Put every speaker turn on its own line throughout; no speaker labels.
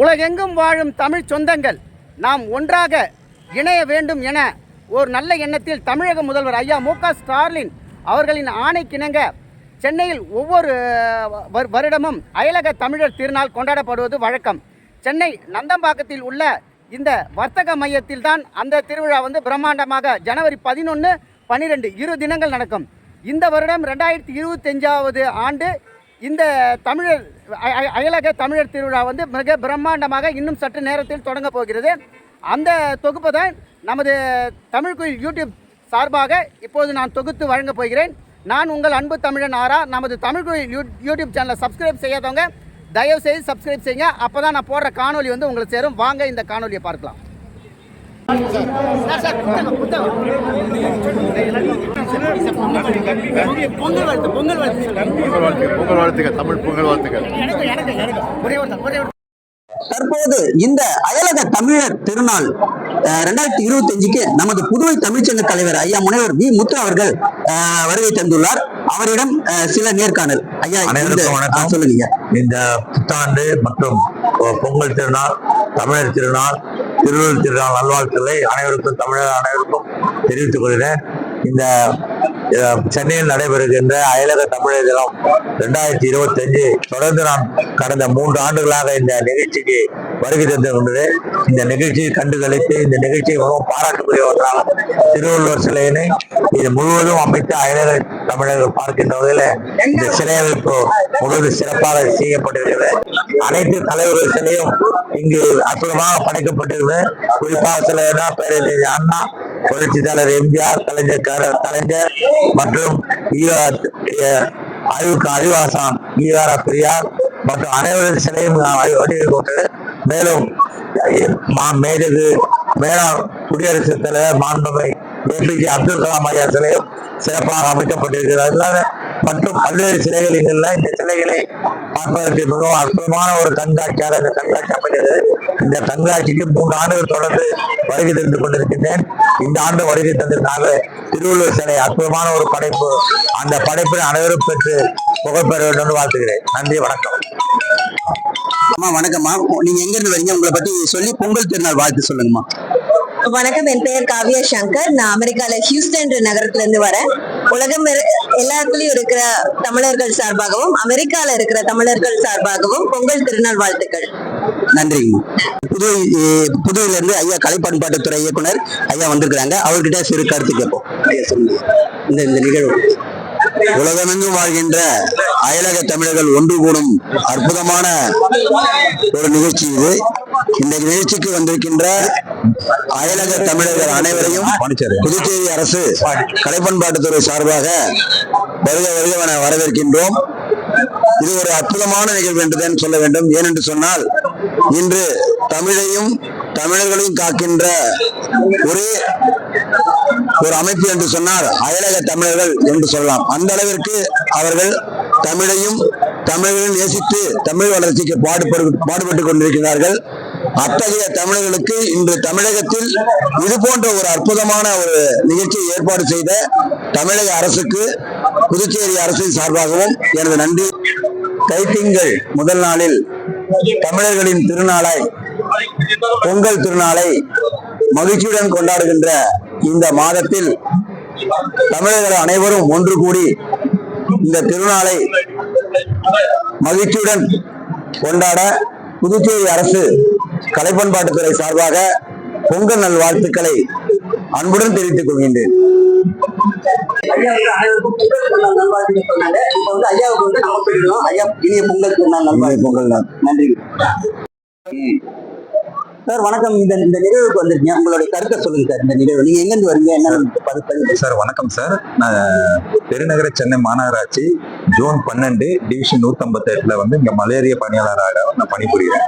உலகெங்கும் வாழும் தமிழ் சொந்தங்கள் நாம் ஒன்றாக இணைய வேண்டும் என ஒரு நல்ல எண்ணத்தில் தமிழக முதல்வர் ஐயா மு.க. ஸ்டாலின் அவர்களின் ஆணைக்கிணங்க சென்னையில் ஒவ்வொரு வருடமும் அயலக தமிழர் திருநாள் கொண்டாடப்படுவது வழக்கம். சென்னை நந்தம்பாக்கத்தில் உள்ள இந்த வர்த்தக மையத்தில் தான் அந்த திருவிழா பிரம்மாண்டமாக ஜனவரி 11, 12 இரு தினங்கள் நடக்கும். இந்த வருடம் 2025வது ஆண்டு இந்த தமிழர் அயலக தமிழர் திருவிழா மிக பிரம்மாண்டமாக இன்னும் சற்று நேரத்தில் தொடங்க போகிறது. அந்த தொகுப்பு தான் நமது தமிழ் குயில் யூடியூப் சார்பாக இப்போது நான் தொகுத்து வழங்கப் போகிறேன். நான் உங்கள் அன்பு தமிழன் ஆரா. நமது தமிழ் குயில் யூடியூப் சேனலை சப்ஸ்கிரைப் செய்யாதவங்க தயவுசெய்து சப்ஸ்கிரைப் செய்யுங்க. அப்போ தான் நான் போடுற காணொலி உங்களுக்கு சேரும். வாங்க இந்த காணொலியை பார்க்கலாம்.
தற்போது இந்த அயலக தமிழர் திருநாள் 2025க்கு நமது புதுவை தமிழ்ச்சங்க தலைவர் ஐயா முனைவர் வி. முத்து அவர்கள் வருகை தந்துள்ளார். அவரிடம் சில நேர்காணல். ஐயா, சொல்லுங்க.
இந்த புத்தாண்டு மற்றும் பொங்கல் திருநாள், தமிழர் திருநாள், திருவள்ளுவர் திருநாள் நல்வாழ்த்துக்களை அனைவருக்கும், தமிழர் அனைவருக்கும் தெரிவித்துக் கொள்கிறேன். இந்த சென்னையில் நடைபெறுகின்ற அயலக தமிழர் தினம் 2025 தொடர்ந்து நான் கடந்த 3 ஆண்டுகளாக இந்த நிகழ்ச்சிக்கு வருகை தந்து கொண்டது. இந்த நிகழ்ச்சியை கண்டுகளித்து இந்த நிகழ்ச்சியை மிகவும் பாராட்டுக்குரிய ஒன்றாக திருவள்ளுவர் சிலையினை இது முழுவதும் அமைத்து அயலக தமிழர்கள் பார்க்கின்ற வகையில் இந்த சிலை அமைப்பு முழுவதும் சிறப்பாக செய்யப்பட்டிருக்கிறது. அனைத்து தலைவர்கள் சிலையும் இங்கு அற்புதமாக படைக்கப்பட்டிருக்கிறது. குறிப்பாக சிலைனா பேரறிஞர் அண்ணா, புரட்சி தலைவர் எம்ஜிஆர், கலைஞர் மற்றும் அறிவாசான் ஈவார பெரியார் மற்றும் அனைவரின் சிலையும் வடிவமைக்கப்பட்டு, மேலும் மேதகு மேலாண் குடியரசுத் தலைவர் மாண்புமை ஏபிஜே அப்துல் கலாம் ஐயா சிலையும் சிறப்பாக அமைக்கப்பட்டிருக்கிறது. மற்றும் பல்வேறு சிலைகள் இங்கெல்லாம் இந்த சிலைகளை பார்ப்பதற்கு மிகவும் அற்புதமான ஒரு கண்காட்சியாக இந்த கண்காட்சி அமைகிறது. இந்த கண்காட்சிக்கு 3 ஆண்டுகள் தொடர்ந்து வருகை தந்து கொண்டிருக்கின்றேன். இந்த ஆண்டு வருகை தந்ததற்காக திருவள்ளுவர் சிலை அற்புதமான ஒரு படைப்பு. அந்த படைப்பில் அனைவரும் பெற்று புகழ்பெற வேண்டும் என்று வாழ்த்துகிறேன். நன்றி, வணக்கம்.
அம்மா வணக்கம்மா. நீங்க எங்க இருந்து வரீங்க? உங்களை பத்தி சொல்லி பொங்கல் திருநாள் வாழ்த்து சொல்லுங்கம்மா.
வணக்கம், என் பெயர் காவ்யா சங்கர். நான் அமெரிக்கால ஹியூஸ்டன் நகரத்துல இருந்து வரேன். உலகம் எல்லா இடத்துலயும் இருக்கிற தமிழர்கள் சார்பாகவும் அமெரிக்கால இருக்கிற தமிழர்கள் சார்பாகவும் பொங்கல் திருநாள் வாழ்த்துக்கள்.
நன்றிங்கம்மா. புதுவையில இருந்து ஐயா கலை பண்பாட்டுத்துறை இயக்குனர் ஐயா வந்திருக்கிறாங்க. அவர்கிட்ட சிறு கருத்து கேட்போம். ஐயா சொல்லுங்க. இந்த நிகழ்வு உலகமெங்கும் வாழ்கின்ற அயலக தமிழர்கள் ஒன்று கூடும் அற்புதமான ஒரு நிகழ்ச்சி இது. இந்த நிகழ்ச்சிக்கு வந்திருக்கின்ற அயலக தமிழர்கள் அனைவரையும் புதுச்சேரி அரசு கலைப்பண்பாட்டுத்துறை சார்பாக வருக வருகவன வரவேற்கின்றோம். இது ஒரு அற்புதமான நிகழ்வு என்றுதான் சொல்ல வேண்டும். ஏனென்று சொன்னால், இன்று தமிழையும் தமிழர்களையும் காக்கின்ற ஒரு அமைப்பு என்று சொன்னால் அயலக தமிழர்கள் என்று சொல்லலாம். அந்த அளவிற்கு அவர்கள் தமிழையும் தமிழர்களும் நேசித்து தமிழ் வளர்ச்சிக்கு பாடுபட்டுக் கொண்டிருக்கிறார்கள். அத்தகைய தமிழர்களுக்கு இன்று தமிழகத்தில் இது போன்ற ஒரு அற்புதமான ஒரு நிகழ்ச்சியை ஏற்பாடு செய்த தமிழக அரசுக்கு புதுச்சேரி அரசின் சார்பாகவும் எனது நன்றி. தைத்திங்கள் முதல் நாளில் தமிழர்களின் திருநாளாய் பொங்கல் திருநாளை மகிழ்ச்சியுடன் கொண்டாடுகின்ற இந்த மாதத்தில் தமிழர்கள் அனைவரும் ஒன்று கூடி இந்த திருநாளை மகிழ்ச்சியுடன் கொண்டாட புதுச்சேரி அரசு கலைப்பண்பாட்டுத்துறை சார்பாக பொங்கல் நல் வாழ்த்துக்களை அன்புடன் தெரிவித்துக் கொள்கின்றேன். பொங்கல் நாள். நன்றி சார். வணக்கம். இந்த நிகழ்வுக்கு வந்திருக்கீங்க, உங்களுடைய கருத்தை சொல்லுங்க சார். இந்த நிகழ்வு நீங்க எங்க இருந்து வரீங்க, என்ன
சார்? வணக்கம் சார். நான் பெருநகர சென்னை மாநகராட்சி ஜோன் 12 டிவிஷன் 158ல இங்க மலேரியா பணியாளராக நான் பணிபுரிகிறேன்.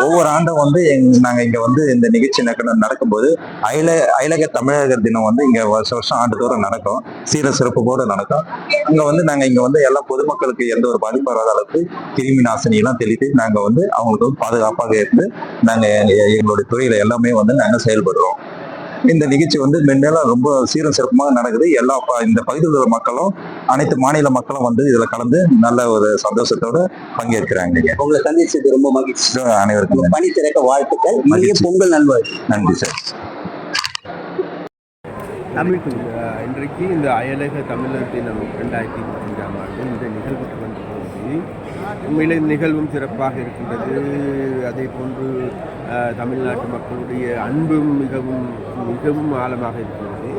ஒவ்வொரு ஆண்டும் நாங்க இங்க இந்த நிகழ்ச்சி நடக்கும்போது அயலக தமிழக தினம் இங்க வருஷம் ஆண்டுதோறும் நடக்கும். சீர சிறப்பு போல நடக்கும். அங்க நாங்க இங்க எல்லா பொதுமக்களுக்கு எந்த ஒரு பாதிப்பு வராத அளவுக்கு கிருமி நாசினி எல்லாம் தெளித்து நாங்க அவங்களுக்கு பாதுகாப்பாக இருந்து நாங்க எங்களுடைய துறையில எல்லாமே நாங்க செயல்படுறோம்.
இந்த நிகழ்ச்சி வந்து மென்மேலும் ரொம்ப சீரும் சிறப்புமாக நடக்குது. இந்த பகுதியில் உள்ள மக்களும் அனைத்து மாநில மக்களும் வந்து இதுல கலந்து நல்ல ஒரு சந்தோஷத்தோட பங்கேற்கிறாங்க.
உங்களை சந்திச்சது ரொம்ப மகிழ்ச்சி.
அனைவருக்கும்
பணி திறக்க வாழ்த்துக்கள். இனிய பொங்கல் நல்வாழ்த்து.
நன்றி சார்.
இன்றைக்கு இந்த அயலக தமிழர் தினம் 2025ஆம் ஆண்டு இந்த நிகழ்வுக்கு வந்து போது உண்மையிலே இந்த நிகழ்வும் சிறப்பாக இருக்கின்றது. அதே போன்று தமிழ்நாட்டு மக்களுடைய அன்பும் மிகவும் மிகவும் ஆழமாக இருக்கிறது.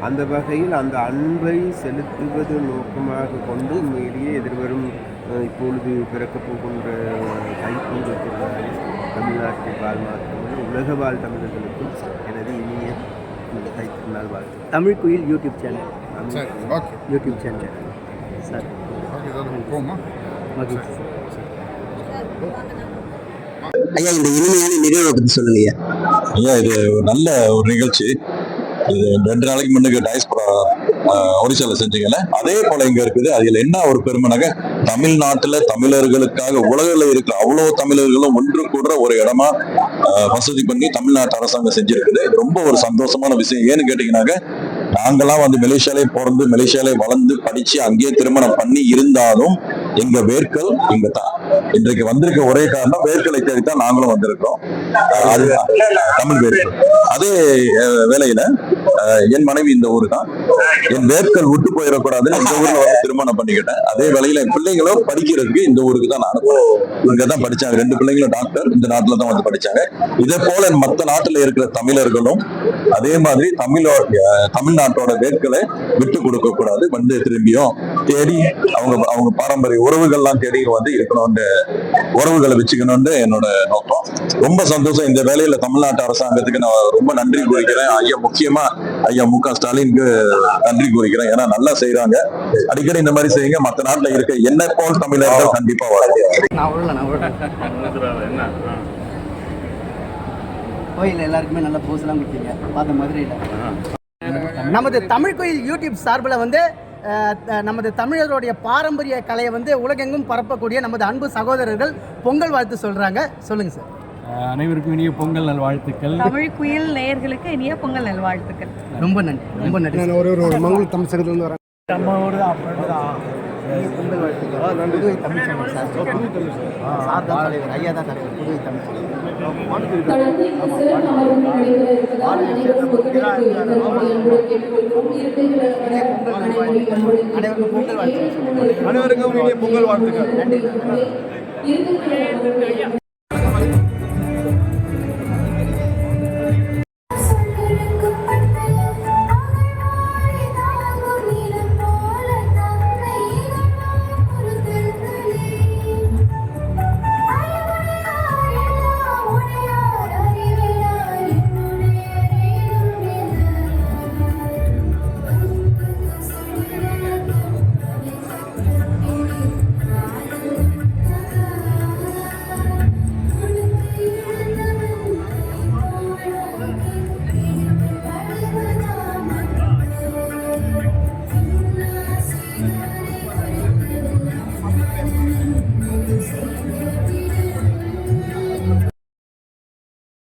அந்த வகையில் அந்த அன்பை செலுத்துவது நோக்கமாக கொண்டு உண்மையிலேயே எதிர்வரும் இப்பொழுது பிறக்கப் போகின்ற தைப்பொங்கல் திருநாளில் தமிழ்நாட்டு வாழ் மாத்திரமல்ல உலக வாழ் தமிழர்களுக்கும் எனது இனிய தைத்திருநாள் வாழ்த்து.
தமிழ் குயில் YouTube channel.
Okay
YouTube channel sir.
Okay sir போமா
மகிழ்ச்சி சார். ஐயா இந்த இனிமையான நிகழ்வை பற்றி சொல்லுங்க ஐயா.
இது ஒரு நல்ல ஒரு நிகழ்ச்சி. இது 2 நாளைக்கு முன்னுக்கு டயஸ்பரா ஒரிசால செஞ்சீங்கல்ல, அதே போல இங்க இருக்குது. அதுல என்ன ஒரு பெருமைனாக்க தமிழ்நாட்டுல தமிழர்களுக்காக உலகில் இருக்கிற அவ்வளவு தமிழர்களும் ஒன்று கூடுற ஒரு இடமா வசதி பண்ணி தமிழ்நாட்டு அரசாங்கம் செஞ்சிருக்குது. ரொம்ப ஒரு சந்தோஷமான விஷயம். ஏன்னு கேட்டீங்கன்னாக்க நாங்கெல்லாம் வந்து மலேசியாலே பிறந்து மலேசியாலே வளர்ந்து படிச்சு அங்கேயே திருமணம் பண்ணி இருந்தாலும் எங்க வேர்கள் இங்க தான். இன்றைக்கு வந்திருக்க ஒரே காரணம் வேர்களை தேடித்தான் நாங்களும் வந்திருக்கிறோம். அது தமிழ் வேர்கள். அதே வேளையில என் மனைவி இந்த ஊரு தான். என் வேர்கள் விட்டு போயிடக்கூடாதுன்னு இந்த ஊர்ல வந்து திருமணம் பண்ணிக்கிட்டேன். அதே வேளையில என் பிள்ளைங்களும் படிக்கிறதுக்கு இந்த ஊருக்கு தான் நான் இங்கதான் படிச்சாங்க. 2 பிள்ளைங்களும் டாக்டர் இந்த நாட்டுல தான் வந்து படிச்சாங்க. இதே போல மற்ற நாட்டுல இருக்கிற தமிழர்களும் அதே மாதிரி தமிழ்நாட்டோட வேர்களை விட்டு கொடுக்க கூடாது. வந்து திரும்பியும் தேடி அவங்க பாரம்பரிய உறவுகள்லாம் தேடி வந்து இருக்கணும்னு உறவுகளை வச்சுக்கணும்னு என்னோட நோக்கம். ரொம்ப சந்தோஷம். இந்த வேலையில தமிழ்நாட்டு அரசாங்கத்துக்கு நான் ரொம்ப நன்றி கூறிக்கிறேன். முக்கியமா ஐயா மு.க. ஸ்டாலினுக்கு நன்றி கூறிக்கிறேன். ஏன்னா நல்லா செய்யறாங்க. அடிக்கடி இந்த மாதிரி செய்யுங்க. மற்ற நாட்டுல இருக்க என்ன போல் தமிழர்கள் கண்டிப்பா
கோயில் எல்லாருக்குமே நல்ல போஸ்லாம் கொடுத்தீங்க பார்த்த மதுரையில். நமது தமிழ் கோயில் யூடியூப் சார்பில் வந்து நமது தமிழருடைய பாரம்பரிய கலையை வந்து உலகெங்கும் பரப்பக்கூடிய நமது அன்பு சகோதரர்கள் பொங்கல் வாழ்த்து சொல்கிறாங்க. சொல்லுங்கள் சார்.
அனைவருக்கும் இனிய பொங்கல் நல்வாழ்த்துக்கள்.
தமிழ் குயில் நேயர்களுக்கு இனிய பொங்கல் நல்வாழ்த்துக்கள்.
ரொம்ப நன்றி. ரொம்ப நன்றி.
நான் ஒரு மங்கள தமிழ் சங்கத்திலிருந்து வரேன்.
நம்மளோட அப்படிதான்
பொங்கல் வாழ்த்துக்கள். புதுவை தமிழ் சங்கம் சார். சார் தான் தலைவர். ஐயா தான் தலைவர். புதுவை தமிழ் சங்கம். அனைவருக்கும் பொங்கல் வாழ்த்துக்கள்.
அனைவருக்கும் இனிய பொங்கல் வாழ்த்துக்கள்.
நன்றி.